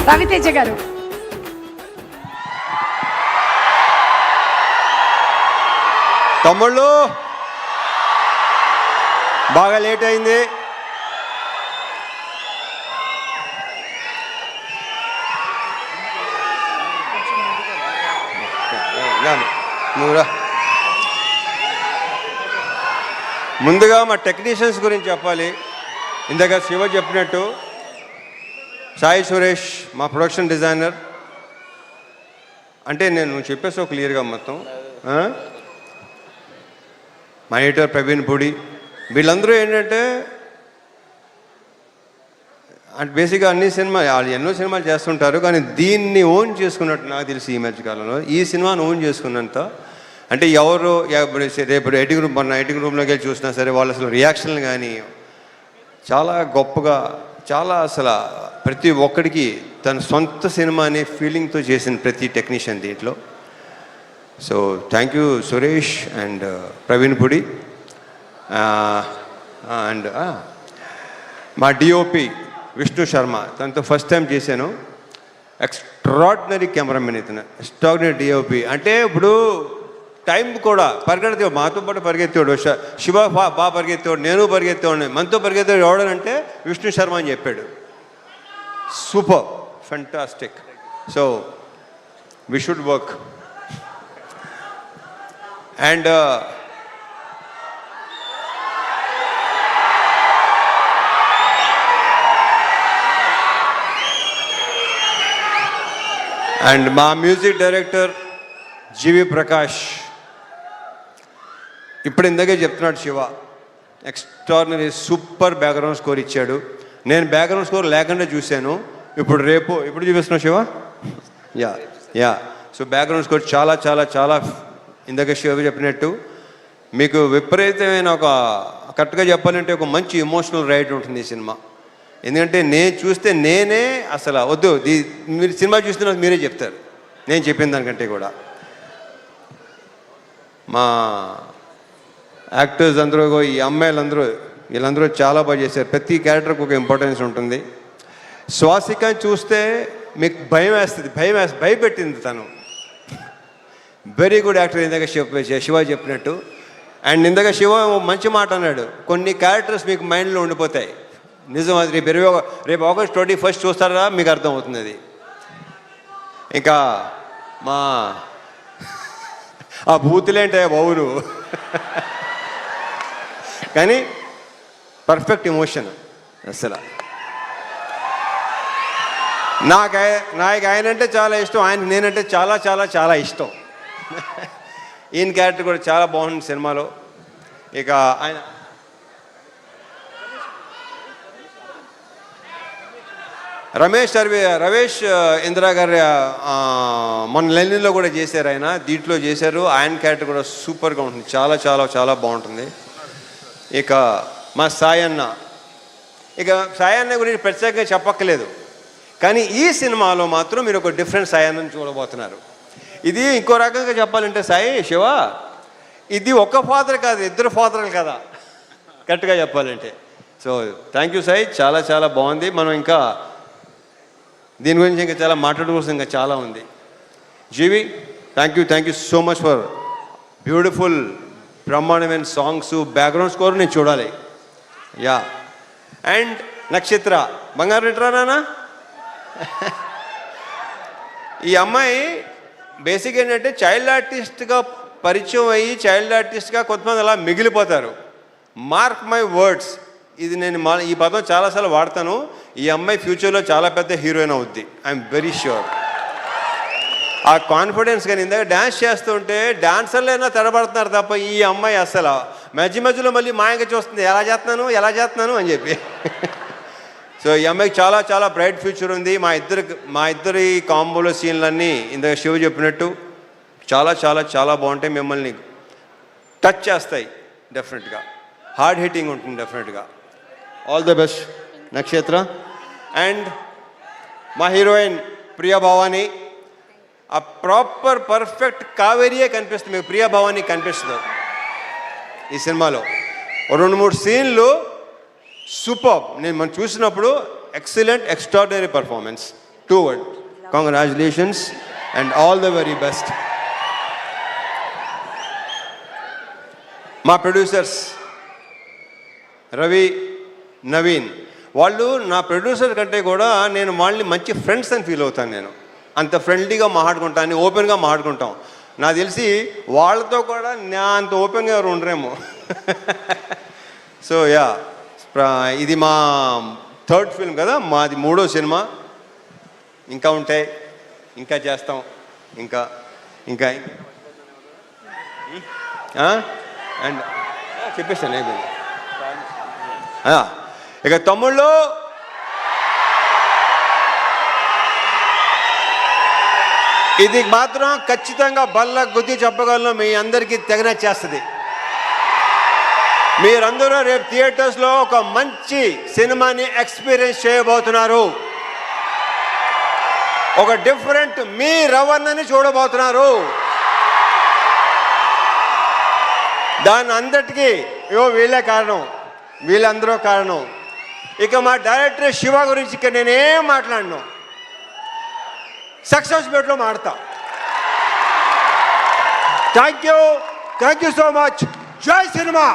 రవితేజ గారు. తమ్ముళ్ళు బాగా లేట్ అయింది. నువ్వురా. ముందుగా మా టెక్నీషియన్స్ గురించి చెప్పాలి. ఇందాక శివ చెప్పినట్టు సాయి సురేష్ మా ప్రొడక్షన్ డిజైనర్. అంటే నేను చెప్పేసావు క్లియర్గా మొత్తం. మా ఎడిటర్ ప్రవీణ్ పూడి, వీళ్ళందరూ ఏంటంటే అంటే బేసిక్గా అన్ని వాళ్ళు ఎన్నో సినిమాలు చేస్తుంటారు, కానీ దీన్ని ఓన్ చేసుకున్నట్టు నాకు తెలిసి ఈ మధ్యకాలంలో ఈ సినిమాను ఓన్ చేసుకున్నంత అంటే ఎవరు రేపు ఎడిటింగ్ రూమ్లోకి వెళ్ళి చూసినా సరే వాళ్ళు అసలు రియాక్షన్లు కానీ చాలా గొప్పగా, చాలా అసలు ప్రతి ఒక్కడికి తన సొంత సినిమా అనే ఫీలింగ్తో చేసిన ప్రతి టెక్నీషియన్ దీంట్లో. So thank you Suresh and Praveen Pudi and మా డిఓపి విష్ణు శర్మ. తనతో ఫస్ట్ టైం చేశాను. ఎక్స్ట్రాడినరీ కెమెరామెన్ ఇతను, ఎక్స్ట్రాడినరీ డిఓపి. అంటే ఇప్పుడు టైం కూడా పరిగెత్తేవాడు, మాతో పాటు పరిగెత్తేవాడు. శివ బాగా పరిగెత్తేవాడు, నేను పరిగెత్తేవాడిని. మనతో పరిగెత్తేవాడు ఎవడనంటే విష్ణు శర్మ అని చెప్పాడు. Super, fantastic. So we should work. And and మా మ్యూజిక్ డైరెక్టర్ జీవి ప్రకాష్. ఇప్పుడు ఇందాకే చెప్తున్నాడు Siva, extraordinary super background score ఇచ్చాడు. నేను బ్యాక్గ్రౌండ్ స్కోర్ లేకుండా చూశాను. ఇప్పుడు చూపిస్తున్నావు Siva. Yeah so background score చాలా చాలా చాలా ఇందాక శివ చెప్పినట్టు మీకు విపరీతమైన ఒక కరెక్ట్గా చెప్పాలంటే ఒక మంచి ఎమోషనల్ రైడ్ ఉంటుంది ఈ సినిమా. ఎందుకంటే నేను చూస్తే నేనే అసలు వద్దు, మీరు సినిమా చూస్తున్న మీరే చెప్తారు నేను చెప్పిన దానికంటే కూడా. మా యాక్టర్స్ అందరూ, ఈ అమ్మాయిలందరూ, వీళ్ళందరూ చాలా బాగా చేశారు. ప్రతి క్యారెక్టర్కి ఒక ఇంపార్టెన్స్ ఉంటుంది. శ్వాసిక చూస్తే మీకు భయపెట్టింది తను. Very good actor. ఇందాక శివ చెప్పినట్టు. అండ్ ఇందాక శివ మంచి మాట అన్నాడు, కొన్ని క్యారెక్టర్స్ మీకు మైండ్లో ఉండిపోతాయి. నిజం. అది రేపు ఆగస్ట్ 21 చూస్తారా మీకు అర్థమవుతుంది అది. ఇంకా మా ఆ బూతులేంటే బావులు కానీ పర్ఫెక్ట్ ఎమోషన్ అసలు. నాకు ఆయన అంటే చాలా ఇష్టం, నేనంటే చాలా చాలా చాలా ఇష్టం. ఈయన క్యారెక్టర్ కూడా చాలా బాగుంది సినిమాలో. ఇక ఆయన రవేష్ ఇందిరా గారి మొన్న లెనిన్లో కూడా చేశారు ఆయన, దీంట్లో చేశారు. ఆయన క్యారెక్టర్ కూడా సూపర్గా ఉంటుంది, చాలా చాలా చాలా బాగుంటుంది. ఇక మా సాయన్న, ఇక సాయన్న గురించి ప్రత్యేకంగా చెప్పక్కలేదు, కానీ ఈ సినిమాలో మాత్రం మీరు ఒక డిఫరెంట్ సాయన్నని చూడబోతున్నారు. ఇది ఇంకో రకంగా చెప్పాలంటే సాయి శివ, ఇది ఒక ఫాదర్ కాదు, ఇద్దరు ఫాదర్లు కదా కరెక్ట్గా చెప్పాలంటే. సో థ్యాంక్ యూ సాయి, చాలా చాలా బాగుంది. మనం ఇంకా దీని గురించి ఇంకా చాలా మాట్లాడుకోవాల్సి ఇంకా చాలా ఉంది. GV, thank you so much for beautiful బ్రహ్మాండమైన సాంగ్స్, బ్యాక్గ్రౌండ్ స్కోర్ నేను చూడాలి. యా. అండ్ నక్షత్ర బంగారు నిట్రానా. ఈ అమ్మాయి బేసిక్ ఏంటంటే చైల్డ్ ఆర్టిస్ట్గా పరిచయం అయ్యి చైల్డ్ ఆర్టిస్ట్గా కొంతమంది అలా మిగిలిపోతారు. మార్క్ మై వర్డ్స్, ఇది నేను ఈ పదం చాలాసార్లు వాడతాను. ఈ అమ్మాయి ఫ్యూచర్లో చాలా పెద్ద హీరోయిన్ అవుద్ది, ఐఎమ్ వెరీ ష్యూర్. ఆ కాన్ఫిడెన్స్. కానీ ఇందాక డ్యాన్స్ చేస్తుంటే డాన్సర్లైనా తెరబడుతున్నారు తప్ప ఈ అమ్మాయి అసలు మధ్యలో మళ్ళీ మాయంగా చూస్తుంది, ఎలా చేస్తున్నాను అని చెప్పి. సో ఈ అమ్మాయికి చాలా చాలా బ్రైట్ ఫ్యూచర్ ఉంది. మా ఇద్దరి కాంబోలో సీన్లన్నీ ఇందాక శివ చెప్పినట్టు చాలా చాలా చాలా బాగుంటాయి, మిమ్మల్ని టచ్ చేస్తాయి డెఫినెట్గా, హార్డ్ హిట్టింగ్ ఉంటుంది డెఫినెట్గా. ఆల్ ద బెస్ట్ నక్షత్ర. అండ్ మా హీరోయిన్ ప్రియా భవాని, ఆ ప్రాపర్ పర్ఫెక్ట్ కావేరియే కనిపిస్తుంది మీకు, ప్రియా భవాని కనిపిస్తుంది ఈ సినిమాలో. 2-3 సీన్లు సూపర్. మనం చూసినప్పుడు excellent extraordinary performance. 2 words. Congratulations and all the very best. మా ప్రొడ్యూసర్స్ రవి, నవీన్, వాళ్ళు నా ప్రొడ్యూసర్ కంటే కూడా నేను వాళ్ళని మంచి ఫ్రెండ్స్ అని ఫీల్ అవుతాను. నేను అంత ఫ్రెండ్లీగా మాట్లాడుకుంటాను, ఓపెన్గా మాట్లాడుకుంటాం. నాకు తెలిసి వాళ్ళతో కూడా నా అంత ఓపెన్గా ఎవరు ఉండరేమో. సో యా, ఇది మా 3rd ఫిల్మ్ కదా, మాది 3వ సినిమా. ఇంకా ఉంటాయి, ఇంకా చేస్తాం, ఇంకా ఇంకా అండ్ చెప్పేస్తాను అయిపోయింది. ఇక తమ్ముళ్ళు, ఇది మాత్రం ఖచ్చితంగా బల్ల గుద్ది చెప్పగలను, మీ అందరికీ తెగనచ్చేస్తుంది. మీరందరూ రేపు థియేటర్స్లో ఒక మంచి సినిమాని ఎక్స్పీరియన్స్ చేయబోతున్నారు. ఒక డిఫరెంట్ మీ రవణని చూడబోతున్నారు. దాని అందరికీ వీళ్ళే కారణం, వీళ్ళందరూ కారణం. ఇక మా డైరెక్టర్ శివ గురించి ఇక నేనేం మాట్లాడను, సక్సెస్ బేట్లో మాడతా. Thank you so much. జై సినిమా.